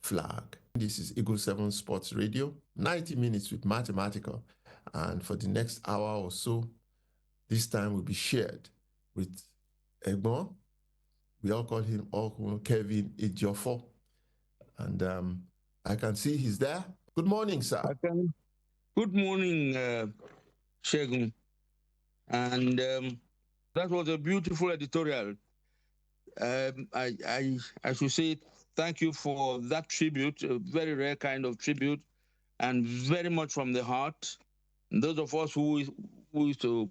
flag. This is Eagle 7 Sports Radio, 90 minutes with mathematical. And for the next hour or so, this time will be shared with Egbon. We all call him Kevin Ejiofor. And I can see he's there. Good morning, sir. Good morning, Shegun. And that was a beautiful editorial. I should say thank you for that tribute, a very rare kind of tribute, and very much from the heart. And those of us who used to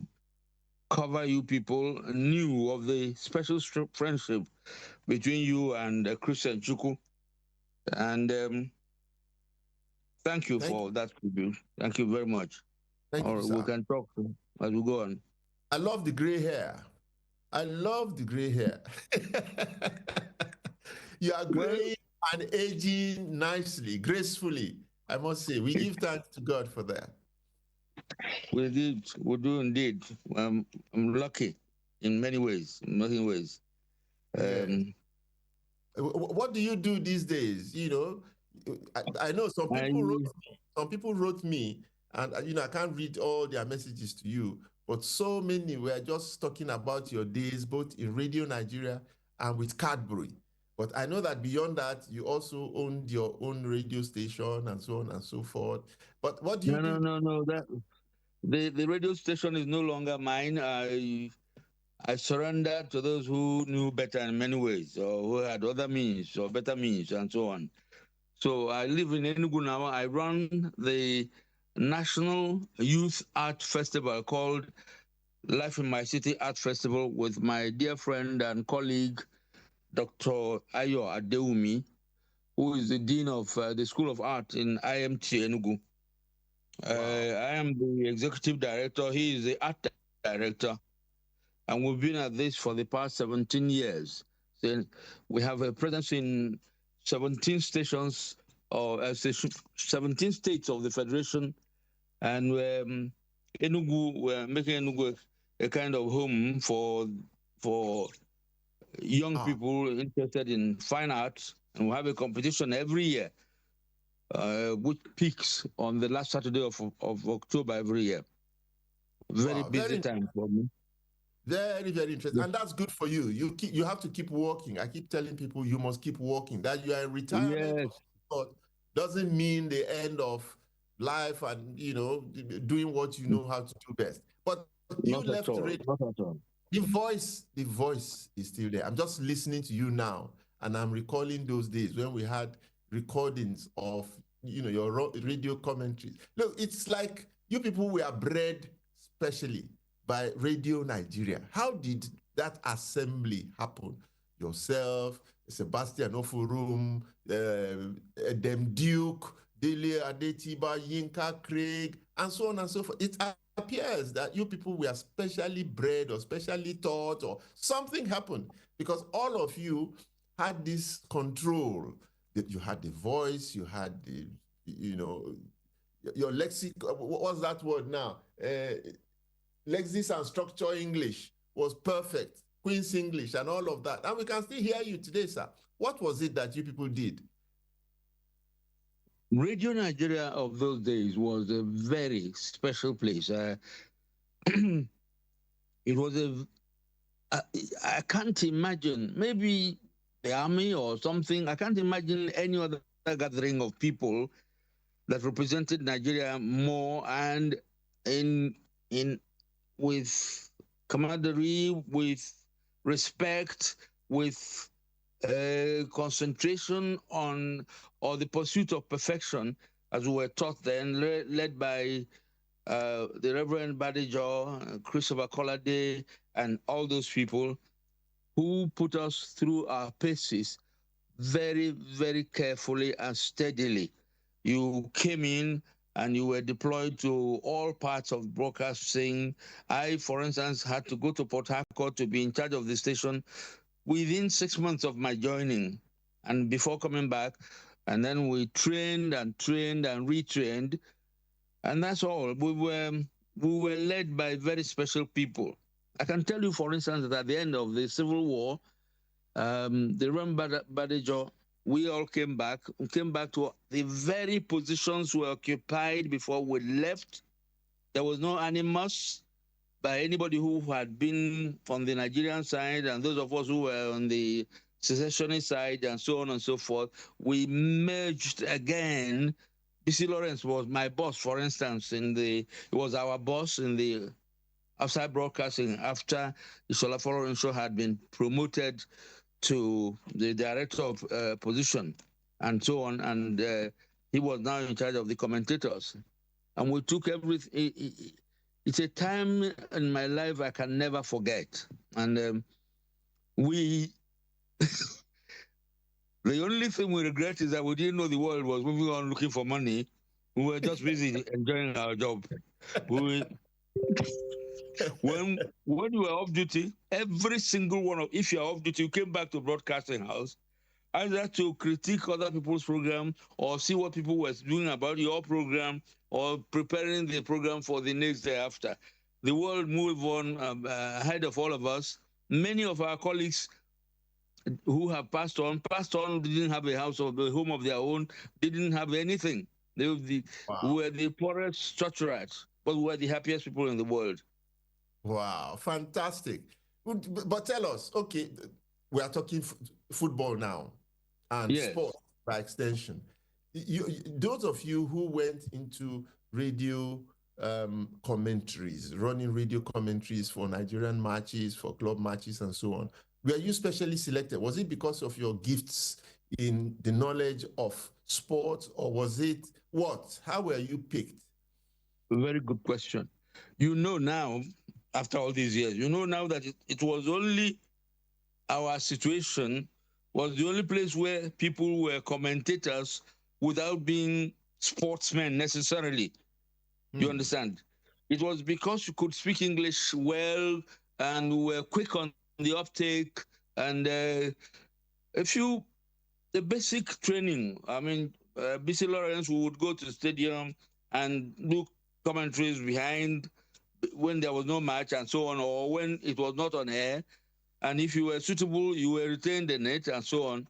cover you people knew of the special friendship between you and Christian Chukwu. And thank you for that tribute. Thank you very much. Thank you, sir. We can talk as we go on. I love the gray hair. I love the gray hair. You are graying and aging nicely, gracefully. I must say, we give thanks to God for that. We do indeed. I'm lucky in many ways. What do you do these days? You know, I know some people wrote me, and I can't read all their messages to you, but so many were just talking about your days, both in Radio Nigeria and with Cadbury. But I know that beyond that, you also owned your own radio station and so on and so forth. But what do you do? No. The radio station is no longer mine. I surrendered to those who knew better in many ways, or who had other means or better means, and so on. So I live in Enugu now. I run the National Youth Art Festival called Life in My City Art Festival with my dear friend and colleague, Dr. Ayo Adeumi, who is the Dean of the School of Art in IMT Enugu. Wow. I am the Executive Director. He is the Art Director. And we've been at this for the past 17 years. So we have a presence in 17 stations, or 17 states of the Federation. And we're making Enugu a kind of home for young people interested in fine arts. And we have a competition every year, which peaks on the last Saturday of October every year. Very busy time for me. Very, very interesting. Yes. And that's good for you. You have to keep working. I keep telling people you must keep working. That you are in retirement doesn't mean the end of life and, doing what you know how to do best. But you left radio. The voice is still there. I'm just listening to you now, and I'm recalling those days when we had recordings of, your radio commentaries. Look, it's like you people were bred specially by Radio Nigeria. How did that assembly happen? Yourself, Sebastian Oforum, Dem Duke, Dele Adetiba, Yinka Craig, and so on and so forth. It appears that you people were specially bred or specially taught, or something happened, because all of you had this control. That you had the voice, you had the, your lexicon. What's that word now? Lexis and structure English was perfect, Queen's English and all of that. And we can still hear you today, sir. What was it that you people did? Radio Nigeria of those days was a very special place. It was I can't imagine, maybe the army or something, I can't imagine any other gathering of people that represented Nigeria more, and with camaraderie, with respect, with concentration on, or the pursuit of perfection, as we were taught then, led by the Reverend Badejo, Christopher Kolade, and all those people who put us through our paces very, very carefully and steadily. You came in and you were deployed to all parts of broadcasting. I, for instance, had to go to Port Harcourt to be in charge of the station within 6 months of my joining, and before coming back. And then we trained and retrained, and that's all. We were led by very special people. I can tell you, for instance, that at the end of the Civil War, the Reverend Badejo we all came back. We came back to the very positions we occupied before we left. There was no animus by anybody who had been from the Nigerian side and those of us who were on the secessionist side and so on and so forth. We merged again. BC Lawrence was my boss, for instance, he was our boss in the outside broadcasting after Isola Folorenshaw had been promoted to the director of position and so on, and he was now in charge of the commentators. And we took everything. It's a time in my life I can never forget. And the only thing we regret is that we didn't know the world was moving on looking for money. We were just busy enjoying our job. When you were off duty, every single one if you're off duty, you came back to broadcasting house, either to critique other people's program or see what people were doing about your program or preparing the program for the next day after. The world moved on ahead of all of us. Many of our colleagues who have passed on, didn't have a house or a home of their own, didn't have anything. They were the poorest structurats, but we were the happiest people in the world. Wow, fantastic. But tell us, okay, we are talking football now and sport by extension. Those of you who went into radio commentaries, running radio commentaries for Nigerian matches, for club matches and so on, were you specially selected? Was it because of your gifts in the knowledge of sports, or was it what? How were you picked? Very good question. You know now, after all these years, you know now that it was only our situation was the only place where people were commentators without being sportsmen necessarily. You understand? It was because you could speak English well and were quick on the uptake and the basic training. I mean, BC Lawrence would go to the stadium and do commentaries behind when there was no match and so on, or when it was not on air. And if you were suitable, you were retained in it and so on.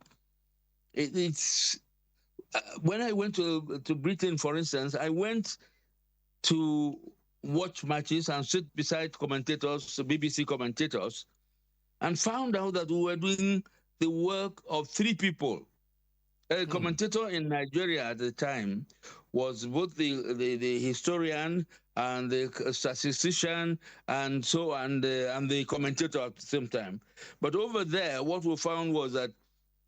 When I went to Britain, for instance, I went to watch matches and sit beside commentators, BBC commentators, and found out that we were doing the work of three people. A commentator in Nigeria at the time was both the historian and the statistician and so and the commentator at the same time. But over there, what we found was that,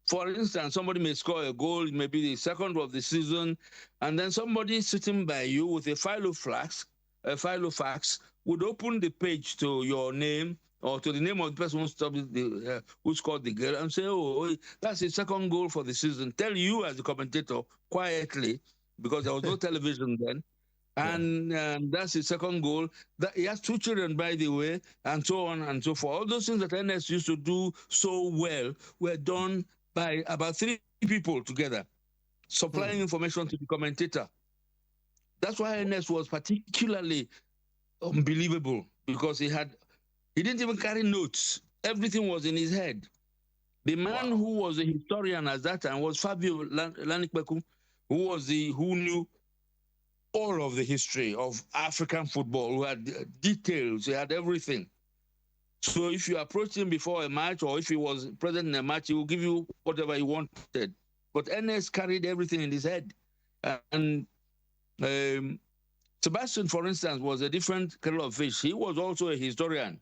for instance, somebody may score a goal, it may be the second of the season, and then somebody sitting by you with a file of fax would open the page to your name or to the name of the person who scored the goal and say, oh, that's his second goal for the season. Tell you as the commentator quietly, because there was no television then, and that's his second goal. That he has two children, by the way, and so on and so forth. All those things that Ernest used to do so well were done by about three people together, supplying information to the commentator. That's why Ernest was particularly unbelievable, because he didn't even carry notes. Everything was in his head. The man who was a historian at that time was Fabio Lanikbeku, who knew all of the history of African football, who had details, he had everything. So if you approach him before a match, or if he was present in a match, he will give you whatever he wanted. But Ernest carried everything in his head. And Sebastian, for instance, was a different kettle of fish. He was also a historian,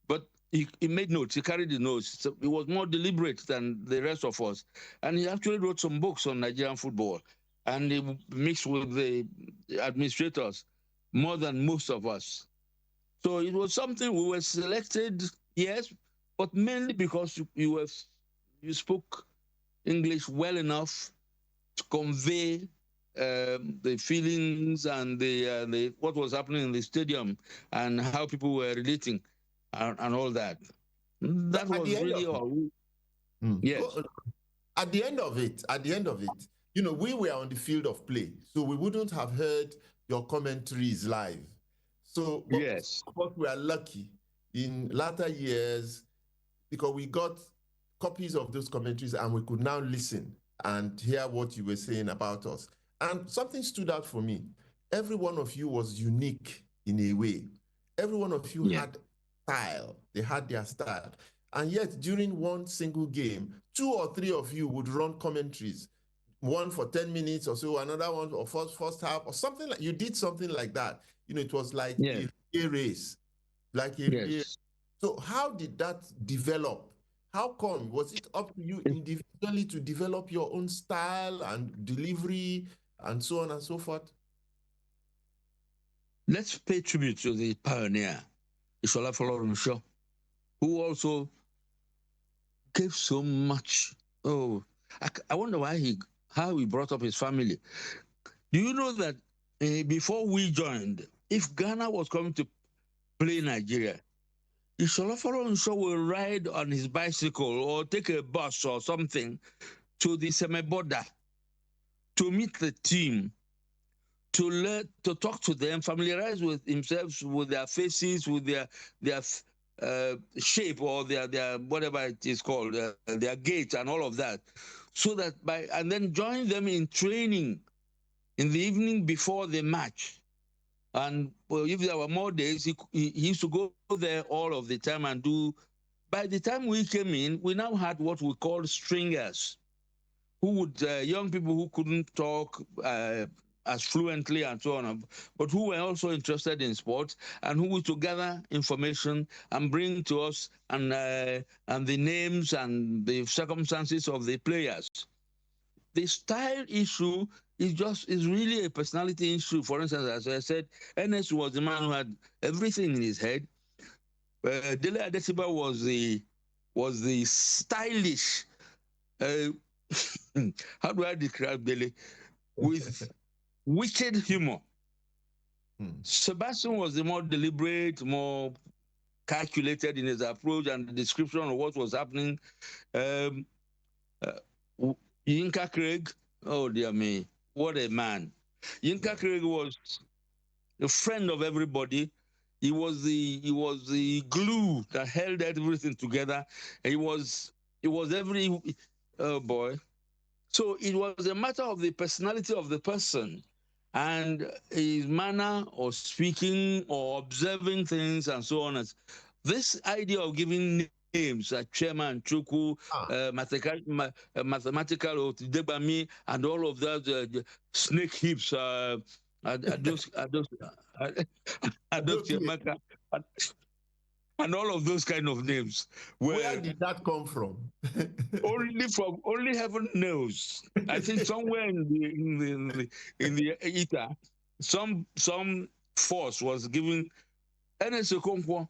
but he made notes. He carried the notes. So he was more deliberate than the rest of us. And he actually wrote some books on Nigerian football. And he mixed with the administrators more than most of us. So it was something we were selected, yes, but mainly because you spoke English well enough to convey the feelings and the what was happening in the stadium and how people were relating and all that. That was really all. Yes. At the end of it, you know, we were on the field of play, so we wouldn't have heard your commentaries live. So yes, but we are lucky in latter years because we got copies of those commentaries and we could now listen and hear what you were saying about us. And something stood out for me. Every one of you was unique in a way. Every one of you had style. They had their style. And yet, during one single game, 2 or 3 of you would run commentaries, one for 10 minutes or so, another one or first half or something like, you did something like that. It was like a race, like a race. So how did that develop? How come? Was it up to you individually to develop your own style and delivery and so on and so forth? Let's pay tribute to the pioneer, Ishola Folorunsho, who also gave so much. Oh, I wonder how he brought up his family. Do you know that before we joined, if Ghana was coming to play Nigeria, Ishola Folorunsho will ride on his bicycle or take a bus or something to the semi-border to meet the team, to talk to them, familiarize with himself with their faces, with their shape or their whatever it is called, their gait and all of that, so that and then join them in training in the evening before the match. And if there were more days, he used to go there all of the time and do. By the time we came in, we now had what we call stringers, who would young people who couldn't talk as fluently and so on, but who were also interested in sports and who would gather information and bring to us and the names and the circumstances of the players. The style issue is really a personality issue. For instance, as I said, Ernest was the man who had everything in his head. Dele Adesiba was the stylish. How do I describe Dele? With wicked humor. Sebastian was the more deliberate, more calculated in his approach and the description of what was happening. Yinka Craig, oh dear me, what a man. Yinka Craig was a friend of everybody. He was the glue that held everything together. He was every, oh boy. So it was a matter of the personality of the person and his manner of speaking or observing things and so on. This idea of giving names like Chairman Chukwu, mathematical Debami, and all of that, snake hips, and all of those kind of names. Where did that come from? Only heaven knows. I think somewhere in the ether, some force was giving. Ernest Okonkwo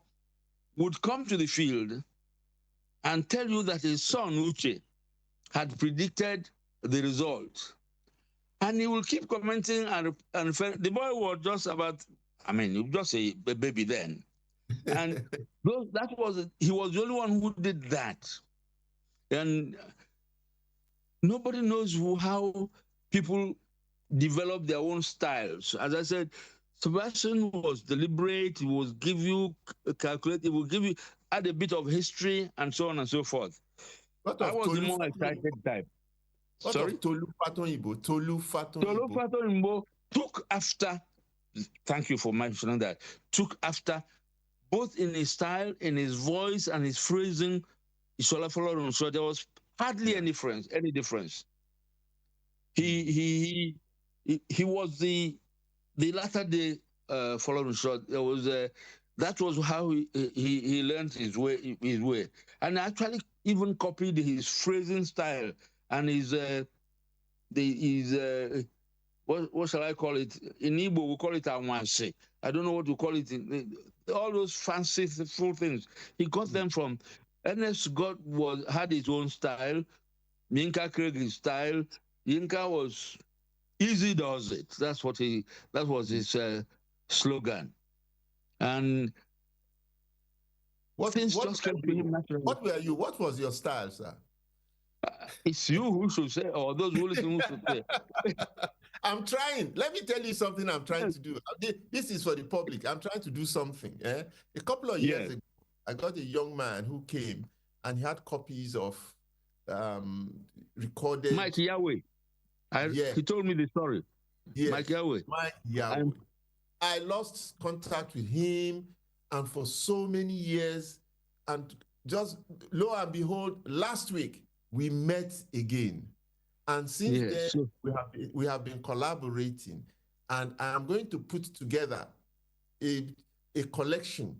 would come to the field and tell you that his son Uche had predicted the result, and he will keep commenting and the boy was just about. I mean, he was just a baby then. And he was the only one who did that. And nobody knows how people develop their own styles. As I said, Sebastian was deliberate, he will give you calculate, he will give you add a bit of history and so on and so forth. I was the more excited type. Sorry? Tolu Fatonyibo. Tolu Fatonyibo took after, thank you for mentioning that, took after both in his style, in his voice, and his phrasing, Ishola Folorunsho. So there was hardly any difference. He was the latter day Folorunsho. There was that was how he learned his way, and actually even copied his phrasing style and his what shall I call it? In Igbo we call it Anwansi. I don't know what to call it. All those fanciful things he got them from. Ernest had his own style. Yinka Craig his style. Yinka was easy does it. That was his slogan. And things just came to him naturally. What were you? What was your style, sir? It's you who should say, or those who listen who should say. I'm trying. Let me tell you something I'm trying to do. This is for the public. I'm trying to do something. A couple of years ago, I got a young man who came and he had copies of recorded. Mike Yahweh. He told me the story. Yes, Mike Yahweh. Mike Yahweh. I lost contact with him, and for so many years, and just lo and behold, last week we met again, and since then we have been collaborating, and I am going to put together a collection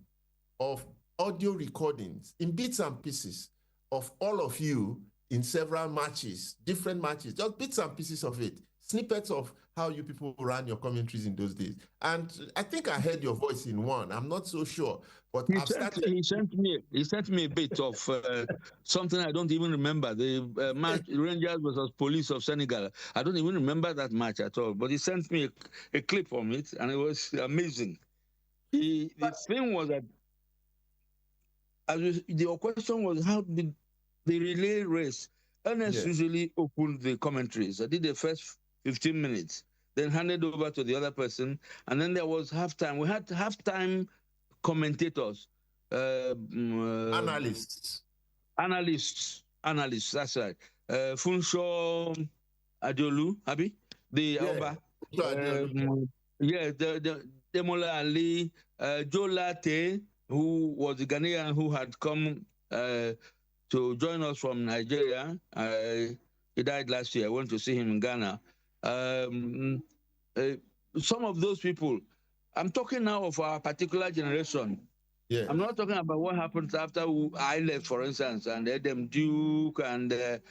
of audio recordings in bits and pieces of all of you in several matches, different matches, just bits and pieces of it, snippets of how you people ran your commentaries in those days. And I think I heard your voice in one. I'm not so sure, but he sent me a bit of something I don't even remember. The match Rangers versus Police of Senegal. I don't even remember that match at all. But he sent me a clip from it, and it was amazing. The thing was that your question was how did the relay race? Ernest usually opened the commentaries. I did the first 15 minutes, then handed over to the other person, and then there was halftime. We had halftime commentators, analysts. That's right. Funsho Adolu, Abi, the Oba. Demola Ali, Joe Latte, who was the Ghanaian who had come to join us from Nigeria. He died last year. I went to see him in Ghana. Some of those people, I'm talking now of our particular generation. Yes. I'm not talking about what happened after I left, for instance, and Adam Duke and the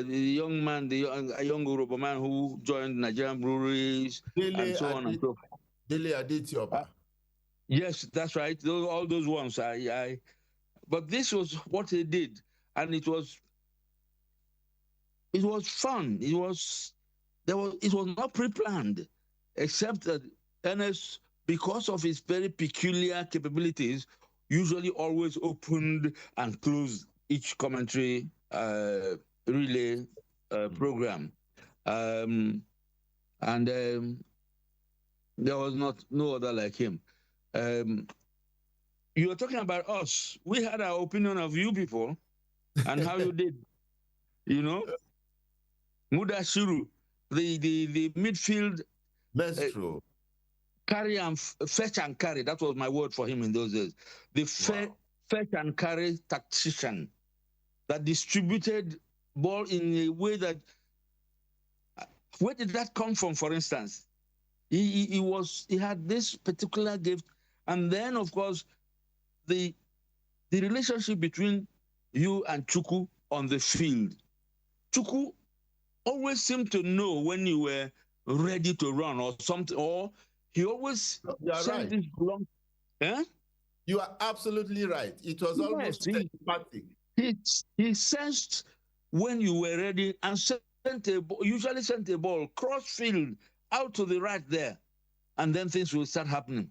young man, the young Yoruba man who joined Nigerian breweries and so on and so forth. Dele Adetioba. Yes, that's right. All those ones. But this was what he did, and it was fun. It was not pre-planned, except that Ernest, because of his very peculiar capabilities, usually always opened and closed each commentary relay program, and there was no other like him. You were talking about us. We had our opinion of you people and how you did. You know, Mudashiru, the midfield. Maestro. Carry and fetch and carry. That was my word for him in those days. The fetch and carry tactician that distributed ball in a way that. Where did that come from? For instance, he had this particular gift, and then of course, the relationship between you and Chukwu on the field. Chukwu always seemed to know when you were ready to run or something, or he always sent this long. You are absolutely right. It was almost telepathic. He sensed when you were ready and usually sent a ball cross field out to the right there, and then things will start happening.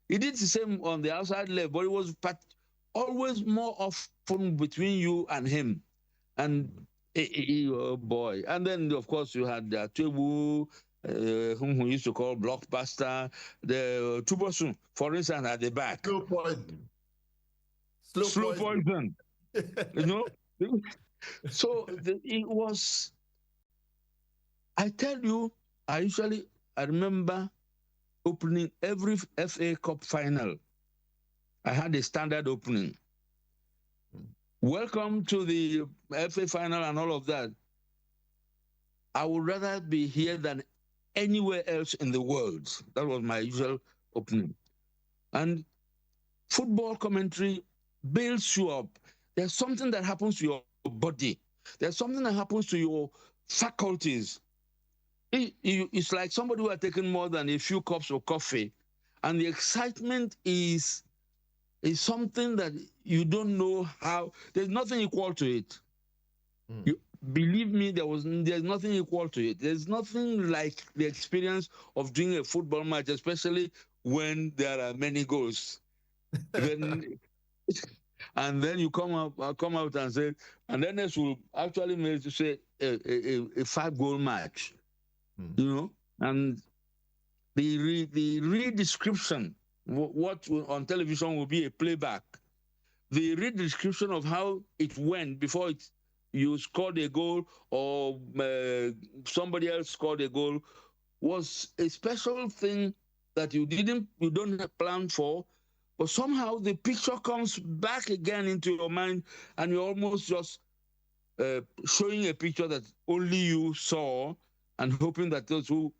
He did the same on the outside left, but it was always more often between you and him. And oh boy! And then of course you had Tebu, whom we used to call Blockbuster, the Tubosun, for instance, at the back. Slow poison. Slow poison. You know? So it was, I tell you, I remember opening every FA Cup final. I had a standard opening. Welcome to the FA final and all of that. I would rather be here than anywhere else in the world. That was my usual opening. And football commentary builds you up. There's something that happens to your body. There's something that happens to your faculties. It's like somebody who had taken more than a few cups of coffee, and the excitement is something that you don't know how. There's nothing equal to it. Believe me, there's nothing equal to it. There's nothing like the experience of doing a football match, especially when there are many goals. And then you come out and say, and then this will actually make to say a 5-goal match, you know, and the re-description, what on television will be a playback, the re-description of how it went before you scored a goal or somebody else scored a goal was a special thing that you don't plan for, but somehow the picture comes back again into your mind, and you're almost just showing a picture that only you saw, and hoping that those who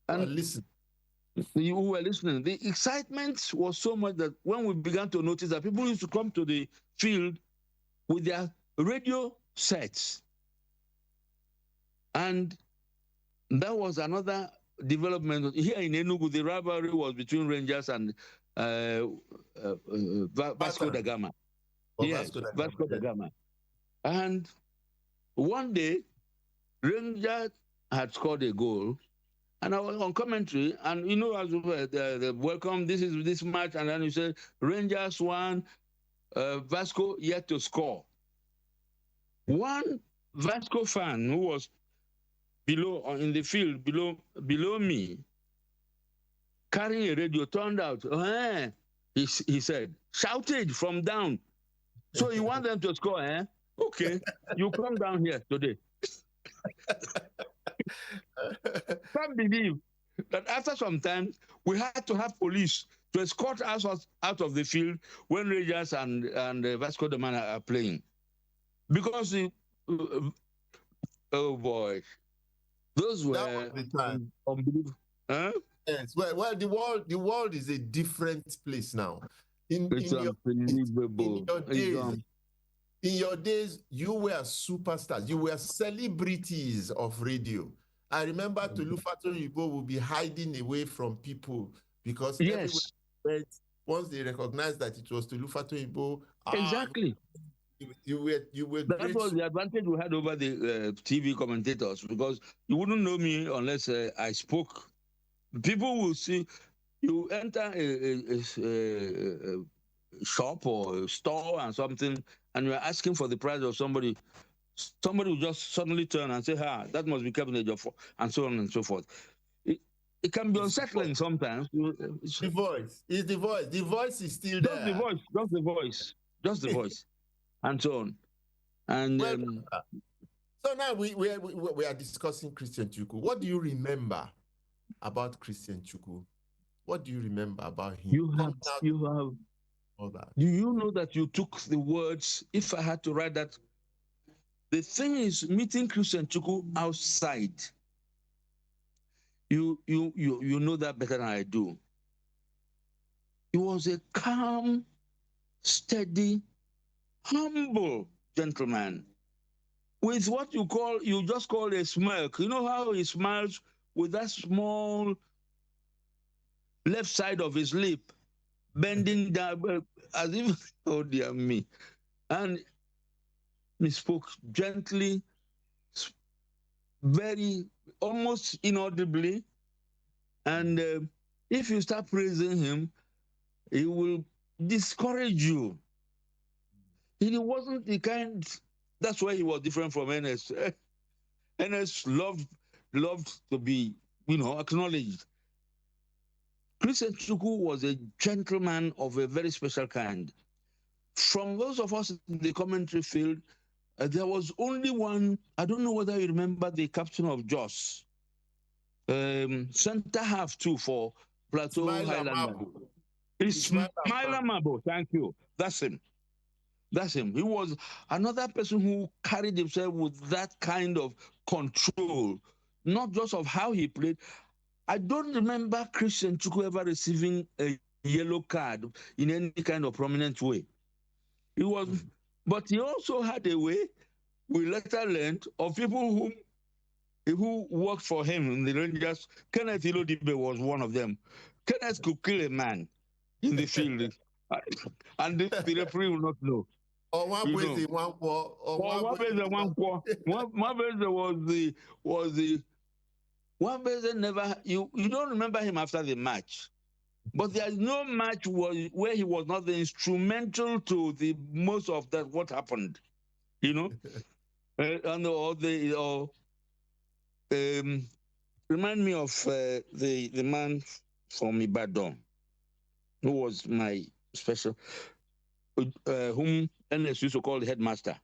and listen, who were listening. The excitement was so much that when we began to notice that people used to come to the field with their radio sets, and that was another development. Here in Enugu, the rivalry was between Rangers and Vasco da Gama. Yes, Vasco da Gama. And one day, Rangers had scored a goal, and I was on commentary, and as the welcome, this is this match, and then you said Rangers won, Vasco yet to score. One Vasco fan who was below in the field below me, carrying a radio, turned out. He said, shouted from down. So you want them to score, eh? Okay, you come down here today. Can't believe that after some time we had to have police to escort us out of the field when Rangers and Vasco da Gama are playing, because oh boy, those were unbelievable. Huh? Yes, well, the world is a different place now. It's unbelievable. In your days, you were superstars. You were celebrities of radio. I remember Tolufato Yibo would be hiding away from people because yes, once they recognized that it was Tolufato Yibo, exactly. You were that great. Was the advantage we had over the TV commentators, because you wouldn't know me unless I spoke. People will see you enter a shop or a store and something, and you're asking for the price of somebody. Somebody will just suddenly turn and say, that must be Kevin Ejiofor, and so on and so forth. It can be unsettling sometimes. The voice. It's the voice. The voice is still there. Just the voice. Just the voice. Just the voice. And so on. And so now we are discussing Christian Chukwu. What do you remember about Christian Chukwu? What do you remember about him? You have all that. Do you know that you took the words? If I had to write that, the thing is, meeting Christian Chukwu outside, you know that better than I do. He was a calm, steady, humble gentleman with what you just call a smirk. You know how he smiles with that small left side of his lip bending down, as if, oh dear me. And he spoke gently, very, almost inaudibly. And if you start praising him, he will discourage you. He wasn't the kind, that's why he was different from Ernest. Ernest loved to be, acknowledged. Christian Chukwu was a gentleman of a very special kind. From those of us in the commentary field, there was only one. I don't know whether you remember the captain of Jos, center half too for Plateau Highland. Ismaila Mabo, thank you. That's him. He was another person who carried himself with that kind of control, not just of how he played. I don't remember Christian Chukwu ever receiving a yellow card in any kind of prominent way. He was, but he also had a way, we later learned, of people who worked for him in the Rangers. Kenneth Ilodibe was one of them. Kenneth could kill a man in the field, and the referee will not know. One person never. You don't remember him after the match, but there is no match where he was not instrumental to the most of that what happened, remind me of the man from Ibadan who was my special, whom Ernest used to call the headmaster.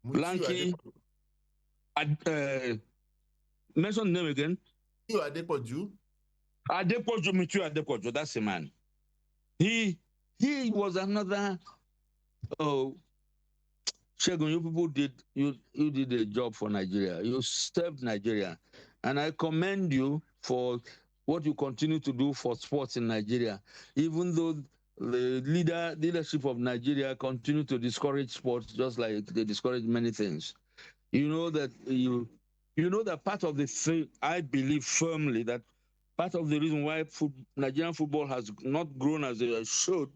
Blanky, mention the name again. Adepoju. Adepoju, that's the man. He was another. Oh, Shegun, you did a job for Nigeria. You served Nigeria, and I commend you for what you continue to do for sports in Nigeria. Even though the leadership of Nigeria continue to discourage sports, just like they discourage many things. You know that part of the thing, I believe firmly that part of the reason why Nigerian football has not grown as it should.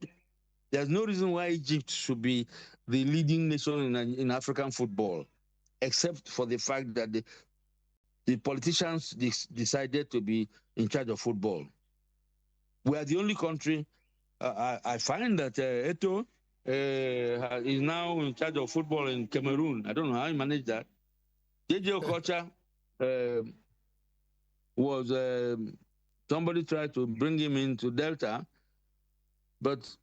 There's no reason why Egypt should be the leading nation in African football, except for the fact that the politicians decided to be in charge of football. We are the only country. I find that Eto'o is now in charge of football in Cameroon. I don't know how he managed that. JJ Okocha was somebody tried to bring him into Delta, but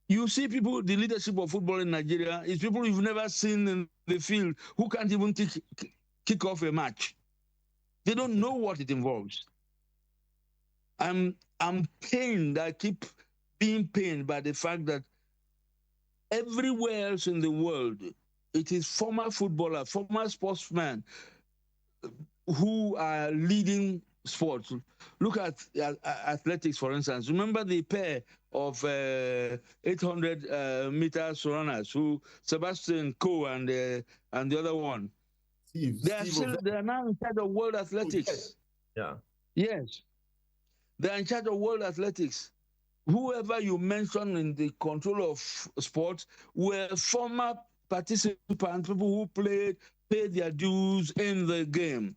you see people, the leadership of football in Nigeria is people you've never seen in the field who can't even kick off a match. They don't know what it involves. I'm pained. I keep being pained by the fact that everywhere else in the world, it is former footballers, former sportsmen who are leading sports. Look at athletics, for instance. Remember the pair of 800 meters runners, Sebastian Coe and the other one. They are now in charge of world athletics. Yeah. Yes. They are in charge of world athletics. Whoever you mention in the control of sports were former participants, people who paid their dues in the game.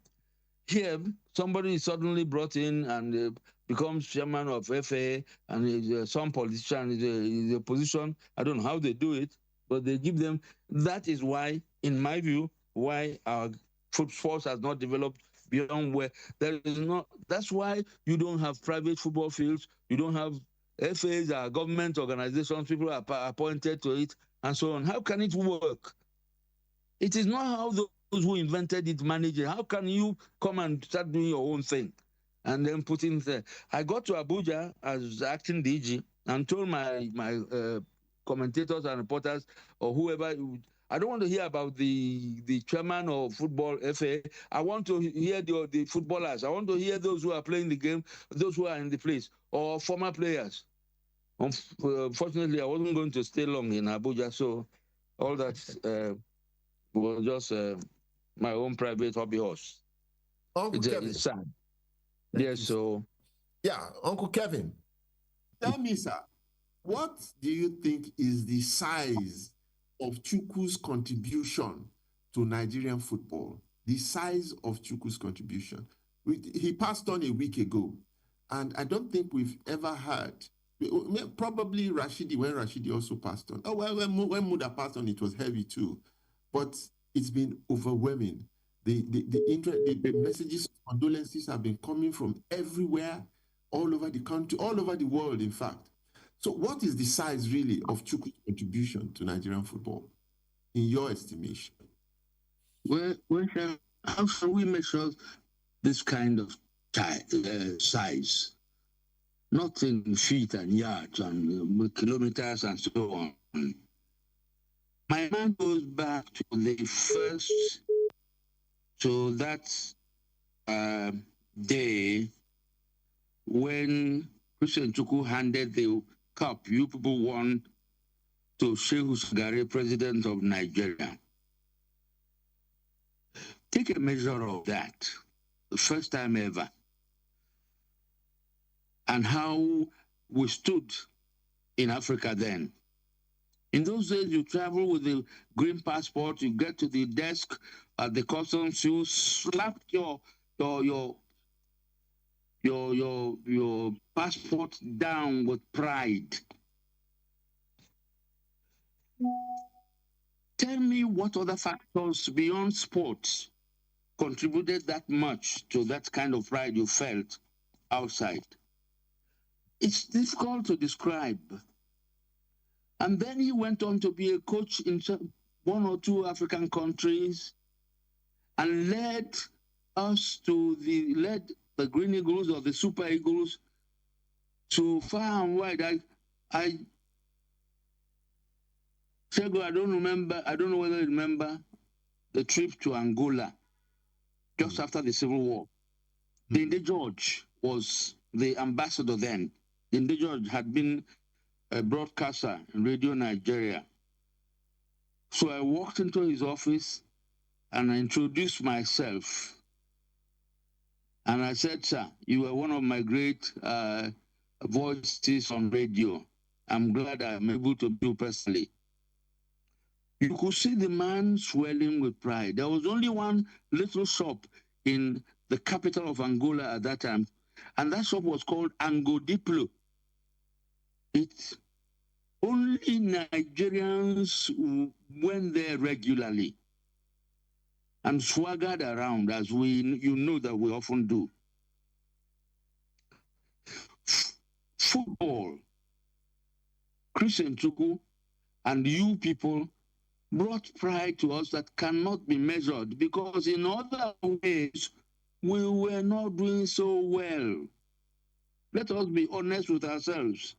Here, somebody is suddenly brought in and becomes chairman of FA, and some politician is a position. I don't know how they do it, but they give them. That is why, in my view, why our sports has not developed beyond where there is not. That's why you don't have private football fields. You don't have FAs, government organizations. People are appointed to it, and so on. How can it work? It is not how those who invented it manage it. How can you come and start doing your own thing and then put in there? I got to Abuja as acting DG and told my commentators and reporters or whoever, I don't want to hear about the chairman of football FA. I want to hear the footballers. I want to hear those who are playing the game, those who are in the place, or former players. Unfortunately, I wasn't going to stay long in Abuja, so all that was just my own private hobby horse. Uncle Kevin. It's sad. Yes, so. Yeah, Uncle Kevin. Tell me, sir, what do you think is the size of Chukwu's contribution to Nigerian football? The size of Chukwu's contribution. He passed on a week ago, and I don't think we've ever heard. Probably Rashidi, when Rashidi also passed on. Oh, well, when Muda passed on, it was heavy too. But it's been overwhelming. The messages, condolences have been coming from everywhere, all over the country, all over the world, in fact. So what is the size, really, of Chukwu's contribution to Nigerian football, in your estimation? Well, how shall we measure this kind of size? Not in feet and yards and kilometers and so on. My mind goes back to that day when Christian Chukwu handed the cup you people won to Shehu Shagari, president of Nigeria. Take a measure of that, the first time ever, and how we stood in Africa then. In those days, you travel with the green passport, you get to the desk at the customs, you slap your passport down with pride. Tell me what other factors beyond sports contributed that much to that kind of pride you felt outside. It's difficult to describe. And then he went on to be a coach in one or two African countries and led the Green Eagles or the Super Eagles to far and wide. Chego, I don't know whether you remember the trip to Angola just after the Civil War. Dinde George was the ambassador then. Dinde George had been a broadcaster in Radio Nigeria. So I walked into his office and I introduced myself. And I said, sir, you were one of my great voices on radio. I'm glad I'm able to do personally. You could see the man swelling with pride. There was only one little shop in the capital of Angola at that time, and that shop was called Angodiplo. It's only Nigerians went there regularly and swaggered around, as you know that we often do. Football, Christian Chukwu, and you people brought pride to us that cannot be measured, because in other ways, we were not doing so well. Let us be honest with ourselves.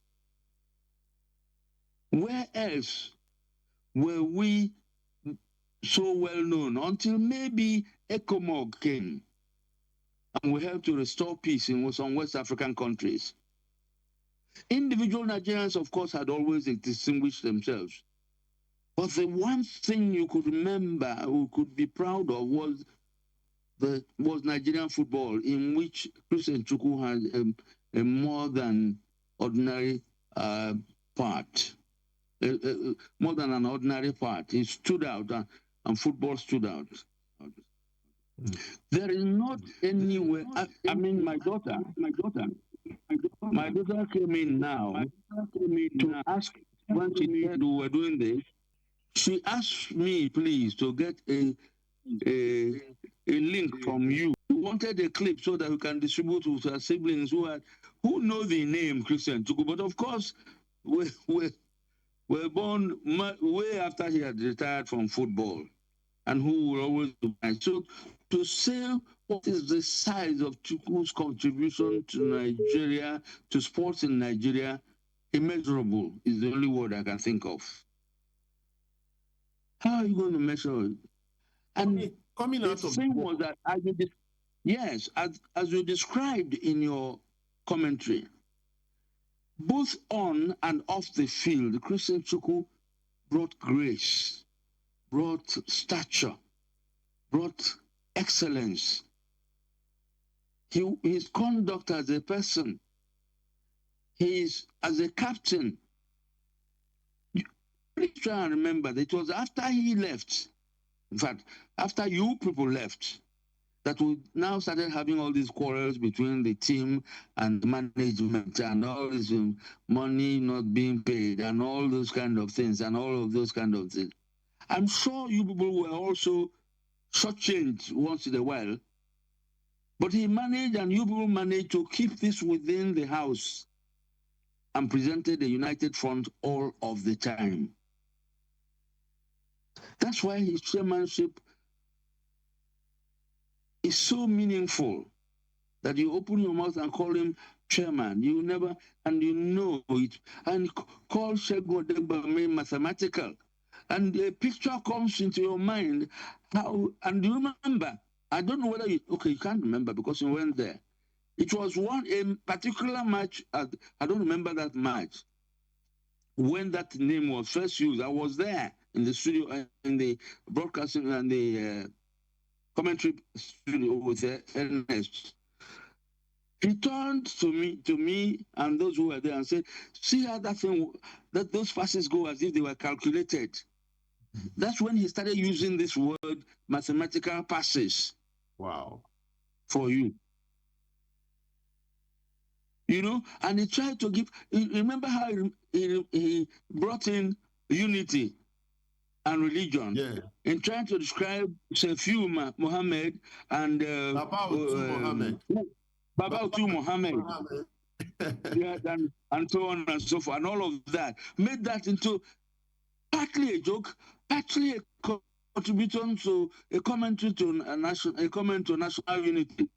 Where else were we so well known until maybe ECOMOG came and we helped to restore peace in some West African countries? Individual Nigerians, of course, had always distinguished themselves. But the one thing you could remember, or could be proud of, was Nigerian football, in which Christian Chukwu had a more than ordinary part, more than an ordinary part. He stood out, and football stood out. There is not anywhere. I mean, my daughter came in now to ask when she said we were doing this. She asked me, please, to get a link from you. She wanted a clip so that we can distribute to her siblings who know the name Christian Chukwu. But of course, we were born way after he had retired from football, and who will always do that. So to say what is the size of Chukwu's contribution to Nigeria, to sports in Nigeria, immeasurable is the only word I can think of. How are you going to measure it? And coming out of thing was that, as you described in your commentary, both on and off the field, Christian Chukwu brought grace, brought stature, brought excellence. His conduct as a person, as a captain. Please try and remember that it was after he left, in fact, after you people left, that we now started having all these quarrels between the team and management, and all this money not being paid, and all those kind of things, and all of those kind of things. I'm sure you people were also shortchanged once in a while, but he managed, and you people managed to keep this within the house and presented a united front all of the time. That's why his chairmanship is so meaningful, that you open your mouth and call him chairman. You never, and you know it, and call Segun Odegbami mathematical. And a picture comes into your mind. And you remember, I don't know whether you can't remember because you weren't there. It was a particular match, I don't remember that match, when that name was first used. I was there in the studio, in the broadcasting and the commentary studio with Ernest. He turned to me and those who were there and said, see how that those passes go as if they were calculated. That's when he started using this word, mathematical passes. Wow. For you. You know, and he tried to give, remember how he brought in unity and religion, in trying to describe Sefiu Muhammad and Babautu Muhammad, and so on and so forth, and all of that, made that into partly a joke, partly a contribution to a commentary to a comment to national unity,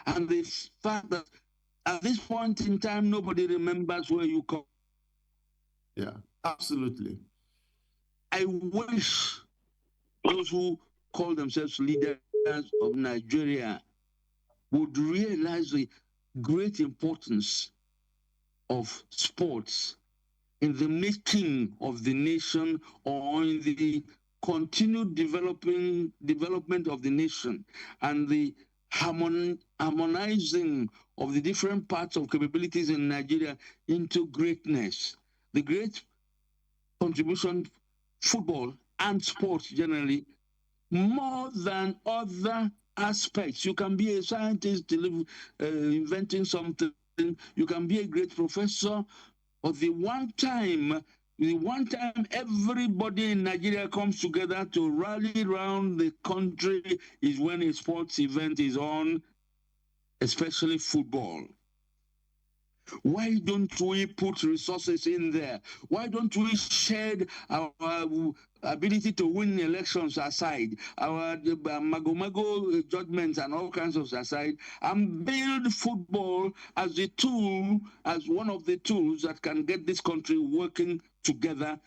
and the fact that at this point in time nobody remembers where you come. Yeah, absolutely. I wish those who call themselves leaders of Nigeria would realize the great importance of sports in the making of the nation or in the continued development of the nation and the harmonizing of the different parts of capabilities in Nigeria into greatness. The great contribution football and sports generally, more than other aspects. You can be a scientist inventing something, you can be a great professor, but the one time everybody in Nigeria comes together to rally around the country is when a sports event is on, especially football. Why don't we put resources in there? Why don't we shed our ability to win elections aside, our mago judgments and all kinds of aside, and build football as a tool, as one of the tools that can get this country working together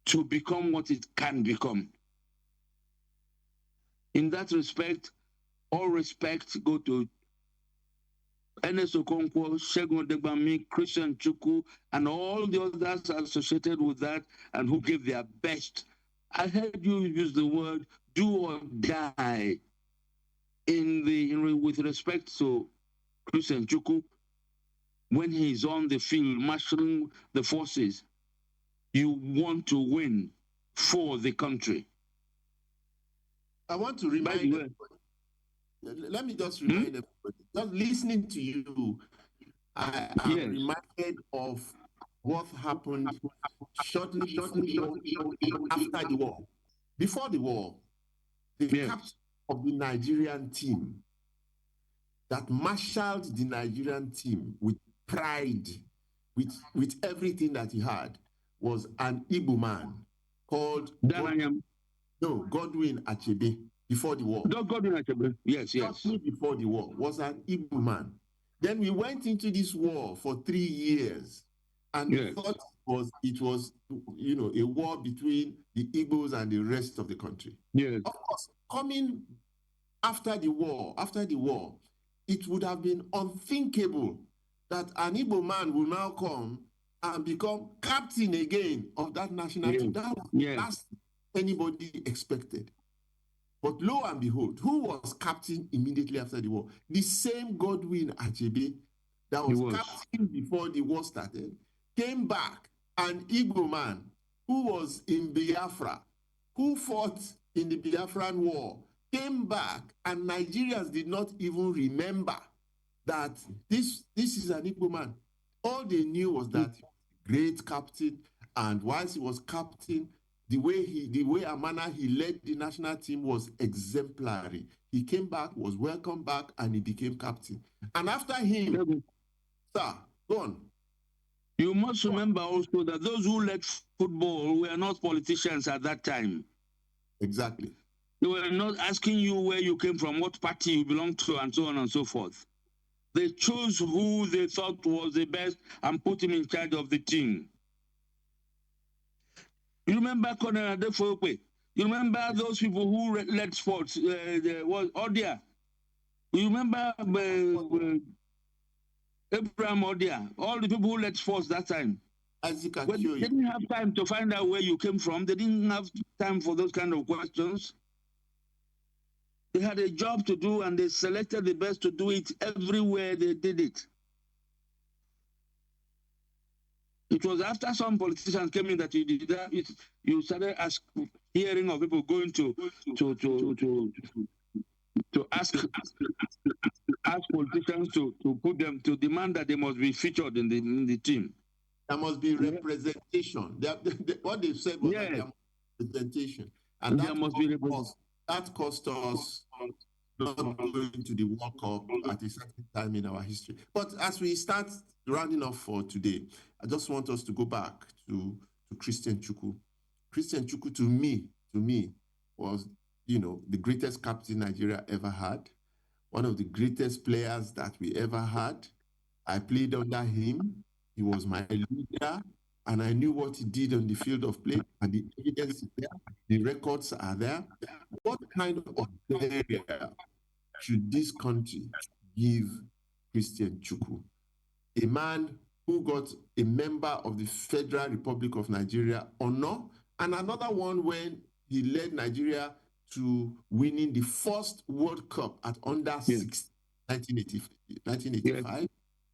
to become what it can become? In that respect, all respect go to Ernest Okonkwo, Segun Odegbami, Christian Chukwu, and all the others associated with that and who gave their best. I heard you use the word do or die with respect to Christian Chukwu when he's on the field marshalling the forces. You want to win for the country. I want to remind everybody. Let me just remind everybody. Just listening to you, I am reminded of what happened shortly after the war. Before the war, the captain of the Nigerian team that marshaled the Nigerian team with pride, with everything that he had, was an Igbo man called Godwin Achebe. Before the war. Godwin Achebe, yes. Before the war, was an Igbo man. Then we went into this war for 3 years, and thought it was a war between the Igbos and the rest of the country. Yes. Of course, coming after the war, it would have been unthinkable that an Igbo man will now come and become captain again of that national team. That was the last anybody expected. But lo and behold, who was captain immediately after the war? The same Godwin Achebe that was captain before the war started, came back, an Igbo man who was in Biafra, who fought in the Biafran War, came back, and Nigerians did not even remember that this is an Igbo man. All they knew was that he was a great captain, and whilst he was captain, the way and manner he led the national team was exemplary. He came back, was welcomed back, and he became captain. And after him, sir, go on. You must remember also that those who led football were not politicians at that time. Exactly. They were not asking you where you came from, what party you belong to, and so on and so forth. They chose who they thought was the best and put him in charge of the team. You remember Colonel Adefope? You remember those people who led sports? Was Odia. You remember Abraham Odia? All the people who led sports that time. They didn't have time to find out where you came from. They didn't have time for those kind of questions. They had a job to do, and they selected the best to do it everywhere they did it. It was after some politicians came in that you did that. You started hearing of people going to ask politicians to put them to demand that they must be featured in the team. There must be representation. What they said was that there must be representation, and that cost us not going to the World Cup at a certain time in our history. But as we start rounding off for today, I just want us to go back to Christian Chukwu. Christian Chukwu, to me, was, the greatest captain Nigeria ever had, one of the greatest players that we ever had. I played under him. He was my leader, and I knew what he did on the field of play, and the evidence is there, the records are there. What kind of barrier should this country give Christian Chukwu? A man who got a member of the Federal Republic of Nigeria honor, and another one when he led Nigeria to winning the first World Cup at under 6, 1985.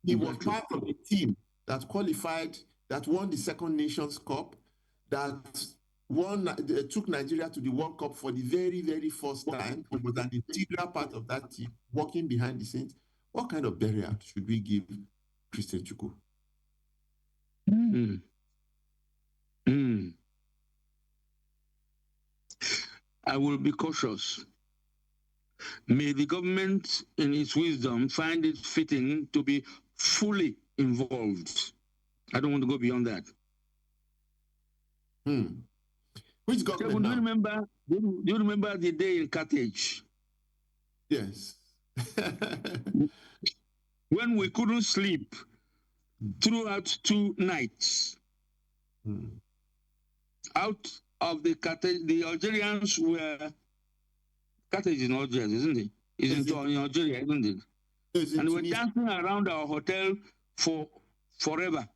He was part of a team that qualified, that won the Second Nations Cup, that took Nigeria to the World Cup for the very, very first time. He was an integral part of that team, working behind the scenes. What kind of barrier should we give Christian Chukwu? I will be cautious. May the government, in its wisdom, find it fitting to be fully involved. I don't want to go beyond that. Which government? Do you remember the day in Carthage? Yes. When we couldn't sleep throughout 2 nights. Out of the Carthage, the Algerians were, Carthage is in Algeria, isn't it? It's in Algeria, isn't it? And we were dancing around our hotel for forever.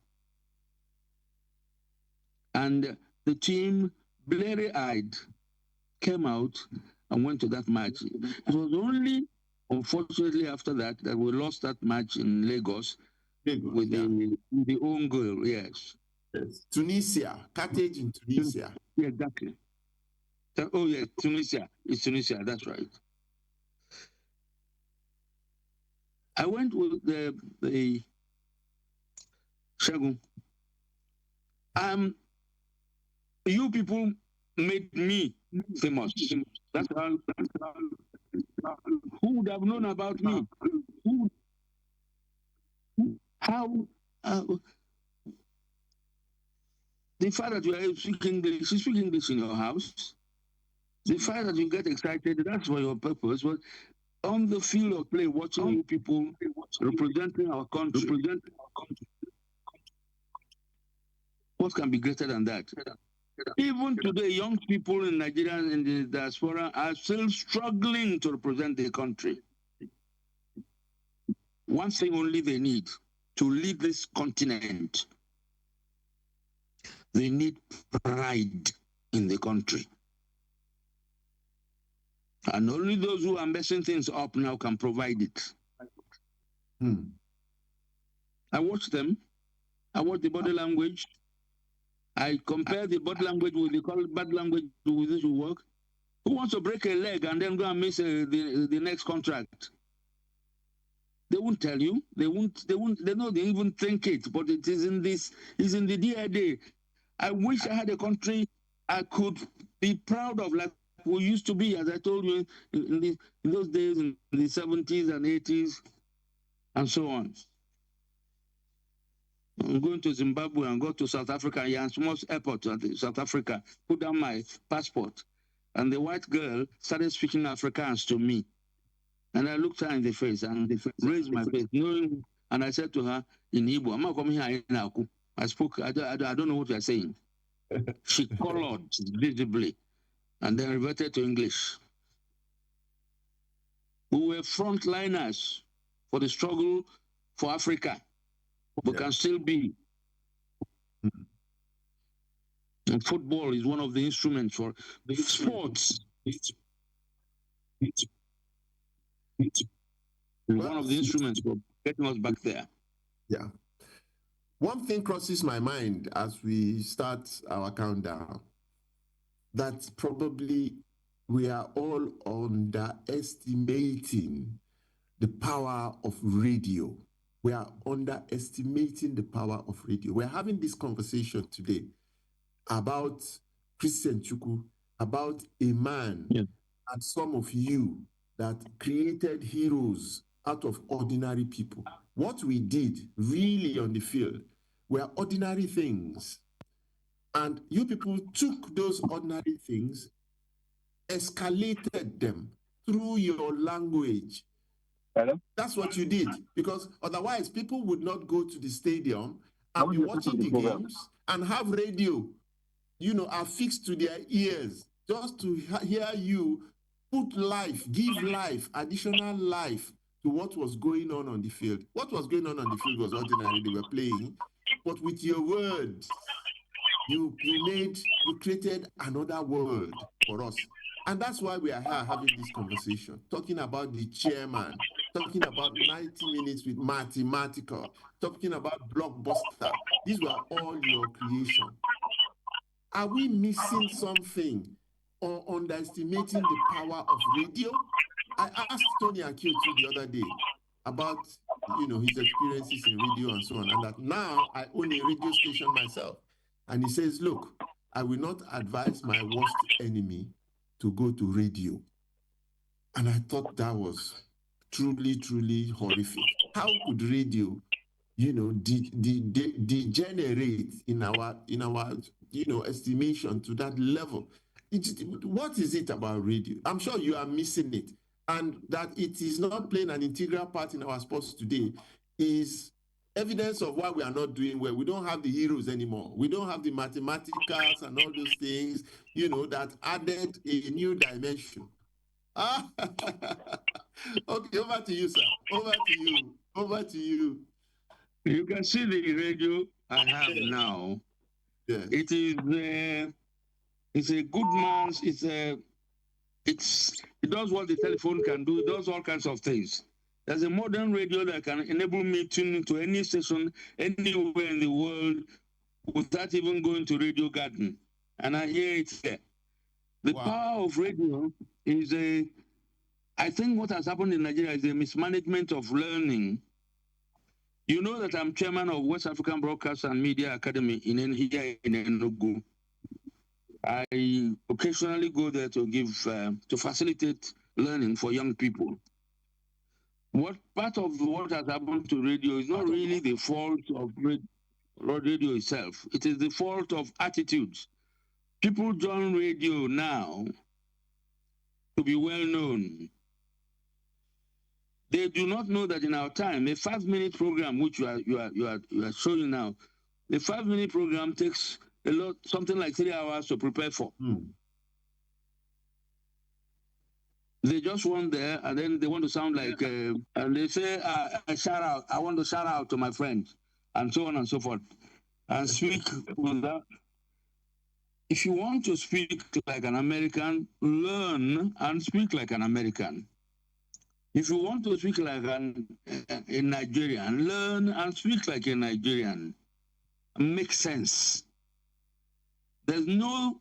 And the team, bleary-eyed, came out and went to that match. It was only, unfortunately, after that, that we lost that match in Lagos with the own goal, yes. Tunisia, Carthage in Tunisia. Yeah, exactly. Oh, yeah, Tunisia. It's Tunisia, that's right. I went with the Shagun. You people made me famous. That's how. Who would have known about me? How? The fact that you speak English, you speak English in your house. The fact that you get excited, that's for your purpose. But on the field of play, watching you people representing our country, what can be greater than that? Even today, young people in Nigeria and in the diaspora are still struggling to represent the country. One thing only they need to lead this continent. They need pride in the country. And only those who are messing things up now can provide it. I watch them. I watch the body language. I compare the body language with the body language with this work. Who wants to break a leg and then go and miss the next contract? They won't tell you. They don't even think it, but it is in this, is in the DNA. I wish I had a country I could be proud of, like we used to be, as I told you, in those days, in the 70s and 80s, and so on. I'm going to Zimbabwe and go to South Africa, Yansmos Airport at South Africa, put down my passport, and the white girl started speaking Afrikaans to me. And I looked her in the face and raised my face, knowing, and I said to her in Igbo, I'm not coming here now. I spoke, I don't know what you're saying. She colored visibly and then reverted to English. We were frontliners for the struggle for Africa. We can still be. And football is one of the instruments for sports. It's one of the instruments for getting us back there. Yeah. One thing crosses my mind as we start our countdown, that probably we are all underestimating the power of radio. We are underestimating the power of radio. We're having this conversation today about Christian Chukwu, about a man and some of you that created heroes out of ordinary people. What we did really on the field were ordinary things. And you people took those ordinary things, escalated them through your language. Hello? That's what you did, because otherwise people would not go to the stadium and be watching the games and have radio, affixed to their ears just to hear you put life, give life, additional life to what was going on the field. What was going on the field was ordinary. They were playing, but with your words, you created another world for us. And that's why we are here having this conversation, talking about the chairman, talking about 90 minutes with mathematical, talking about blockbuster. These were all your creation. Are we missing something or underestimating the power of radio? I asked Tony Akiotu the other day about his experiences in radio and so on, and that now I own a radio station myself. And he says, look, I will not advise my worst enemy to go to radio. And I thought that was truly, truly horrific. How could radio, degenerate in our estimation to that level? What is it about radio? I'm sure you are missing it. And that it is not playing an integral part in our sports today is evidence of why we are not doing well. We don't have the heroes anymore. We don't have the mathematicals and all those things, that added a new dimension. Okay, over to you, sir. Over to you. Over to you. You can see the radio I have now. Yeah. It is it's a good man's. It does what the telephone can do. It does all kinds of things. There's a modern radio that can enable me to tune into any station anywhere in the world without even going to Radio Garden, and I hear it there. The power of radio is I think what has happened in Nigeria is a mismanagement of learning. You know that I'm chairman of West African Broadcast and Media Academy here in Enugu. I occasionally go there to to facilitate learning for young people. Part of what has happened to radio is not really the fault of radio itself. It is the fault of attitudes. People join radio now to be well known. They do not know that in our time, a 5-minute program, which you are showing now, the 5-minute program takes something like 3 hours to prepare for. They just want there, and then they want to sound like, and they say, shout out, I want to shout out to my friends, and so on and so forth, and speak with that. If you want to speak like an American, learn and speak like an American. If you want to speak like a Nigerian, learn and speak like a Nigerian. Make sense. There's no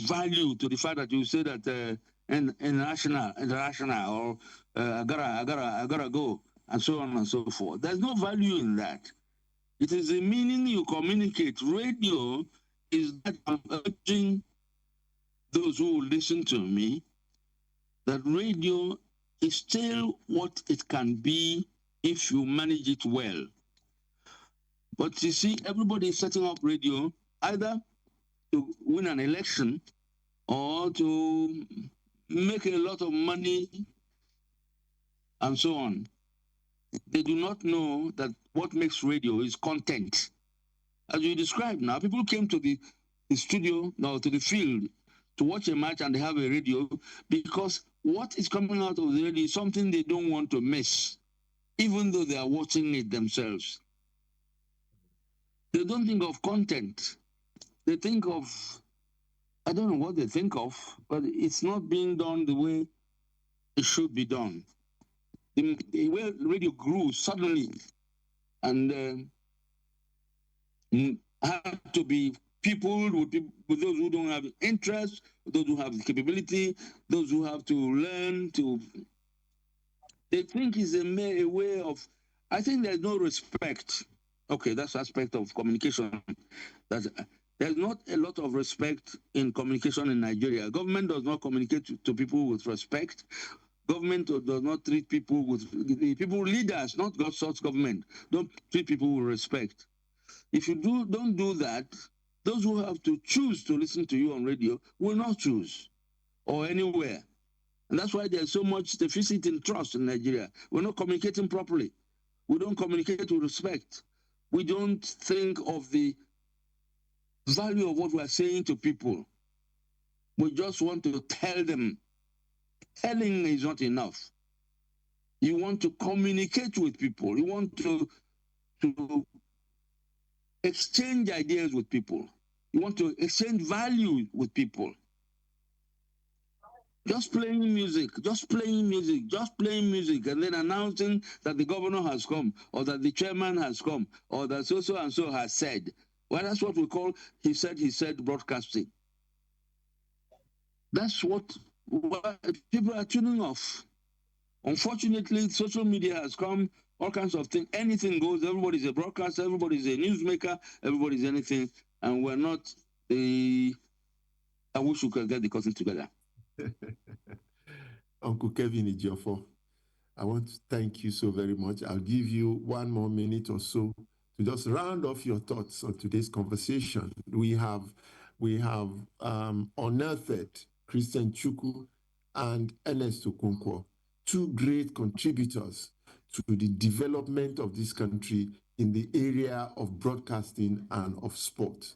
value to the fact that you say that international, or I gotta go, and so on and so forth. There's no value in that. It is the meaning you communicate. Radio is that I'm urging those who listen to me that radio is still what it can be if you manage it well. But you see, everybody is setting up radio either to win an election or to make a lot of money and so on. They do not know that what makes radio is content. As you described now, people came to the studio, to the field to watch a match, and they have a radio because what is coming out of the radio is something they don't want to miss, even though they are watching it themselves. They don't think of content. They think of, I don't know what they think of, but it's not being done the way it should be done. The way radio grew suddenly and had to be peopled with those who don't have interest, those who have the capability, those who have to learn to. They think it's a way of, I think there's no respect. Okay, that's aspect of communication. There's not a lot of respect in communication in Nigeria. Government does not communicate to people with respect. Government does not treat people with, leaders, not God's government, don't treat people with respect. If you don't do that, those who have to choose to listen to you on radio will not choose or anywhere. And that's why there's so much deficit in trust in Nigeria. We're not communicating properly. We don't communicate with respect. We don't think of the value of what we're saying to people. We just want to tell them. Telling is not enough. You want to communicate with people. You want to exchange ideas with people. You want to exchange value with people. Just playing music, and then announcing that the governor has come, or that the chairman has come, or that so and so has said. Well, that's what we call he said broadcasting. That's what people are tuning off. Unfortunately, social media has come, all kinds of things. Anything goes. Everybody's a broadcaster, everybody's a newsmaker, everybody's anything, and we're not the. I wish we could get the cousin together. Uncle Kevin Ejiofor, I want to thank you so very much. I'll give you 1 more minute or so to just round off your thoughts on today's conversation. We have unearthed Christian Chukwu and Ernest Okonkwo, 2 great contributors to the development of this country in the area of broadcasting and of sport.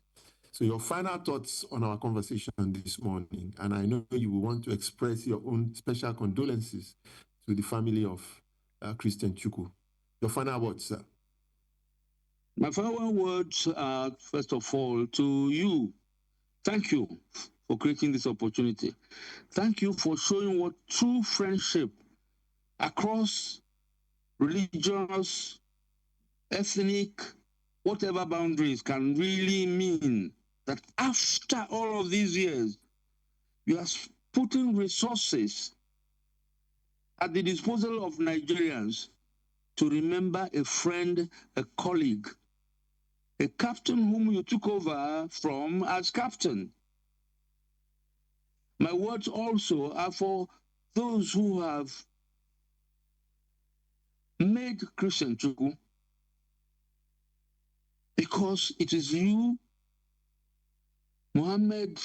So your final thoughts on our conversation this morning, and I know you will want to express your own special condolences to the family of Christian Chukwu. Your final words, sir. My final words are, first of all, to you. Thank you for creating this opportunity. Thank you for showing what true friendship across religious, ethnic, whatever boundaries can really mean. That after all of these years, you are putting resources at the disposal of Nigerians to remember a friend, a colleague, a captain whom you took over from as captain. My words also are for those who have made Christian Chukwu, because it is you, Mohammed,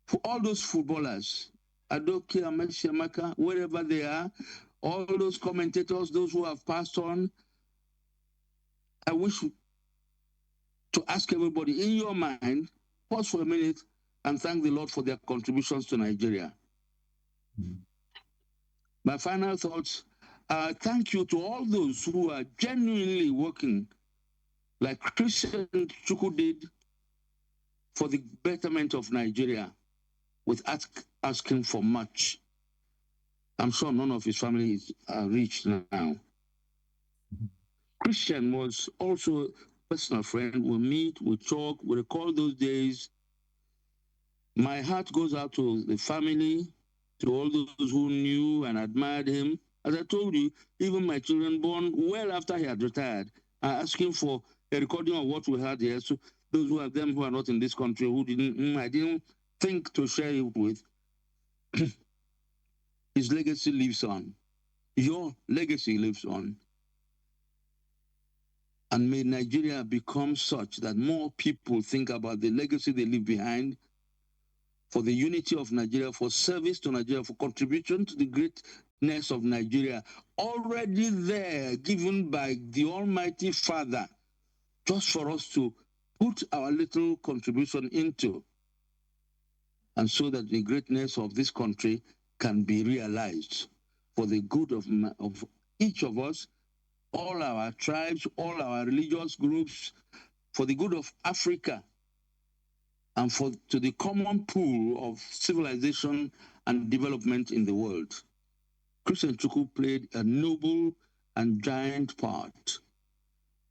for all those footballers, Adoke, Ahmed Shamaka, wherever they are, all those commentators, those who have passed on, I wish to ask everybody, in your mind, pause for a minute and thank the Lord for their contributions to Nigeria. Mm-hmm. My final thoughts are thank you to all those who are genuinely working, like Christian Chukwu did, for the betterment of Nigeria, with asking for much. I'm sure none of his family is rich now. Mm-hmm. Christian was also a personal friend. We meet, we talk, we recall those days. My heart goes out to the family, to all those who knew and admired him. As I told you, even my children born well after he had retired are asking for a recording of what we had here. So those who are not in this country, who I didn't think to share it with, his legacy lives on. Your legacy lives on. And may Nigeria become such that more people think about the legacy they leave behind, for the unity of Nigeria, for service to Nigeria, for contribution to the greatness of Nigeria, already there, given by the Almighty Father, just for us to put our little contribution into, and so that the greatness of this country can be realized for the good of each of us, all our tribes, all our religious groups, for the good of Africa, and to the common pool of civilization and development in the world. Christian Chukwu played a noble and giant part.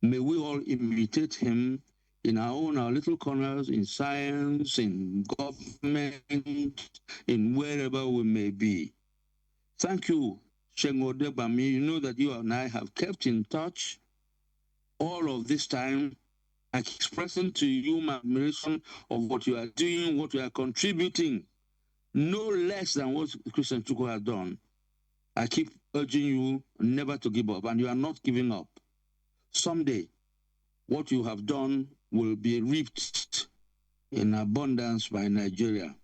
May we all imitate him in our little corners, in science, in government, in wherever we may be. Thank you, Shengo Debami. You know that you and I have kept in touch all of this time, expressing to you my admiration of what you are doing, what you are contributing, no less than what Christian Chukwu has done. I keep urging you never to give up, and you are not giving up. Someday, what you have done will be reaped in abundance by Nigeria.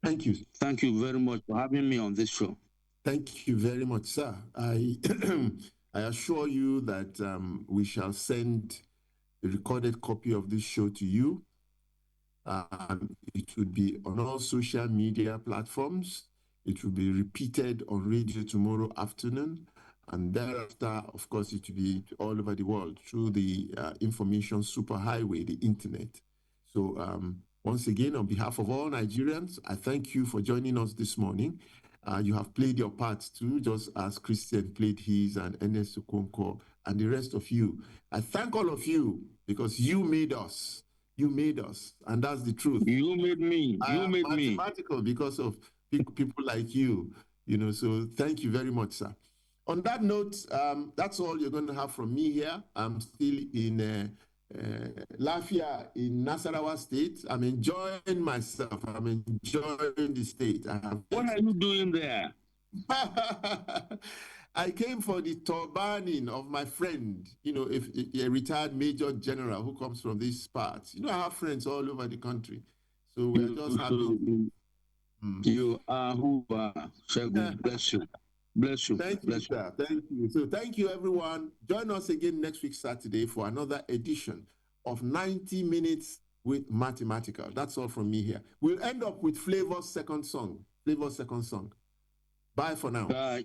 Thank you. Thank you very much for having me on this show. Thank you very much, sir. I I assure you that we shall send a recorded copy of this show to you. It would be on all social media platforms. It will be repeated on radio tomorrow afternoon. And thereafter, of course, it will be all over the world through the information superhighway, the internet. So once again, on behalf of all Nigerians, I thank you for joining us this morning. You have played your part too, just as Christian played his, and Ernest Okonkwo, and the rest of you. I thank all of you because you made us. You made us, and that's the truth. You made me. You made me. Mathematical because of people like you. You know, so thank you very much, sir. On that note, that's all you're going to have from me here. I'm still in Lafia in Nasarawa State. I'm enjoying myself. I'm enjoying the state. What are you doing there? I came for the turbaning of my friend, you know, a retired major general who comes from these parts. You know, I have friends all over the country. So we're just happy. You are who are. Bless you. Bless you. Thank Bless you, sir. Thank you. So thank you, everyone. Join us again next week, Saturday, for another edition of 90 Minutes with Mathematical. That's all from me here. We'll end up with Flavor's second song. Flavor's second song. Bye for now. Bye.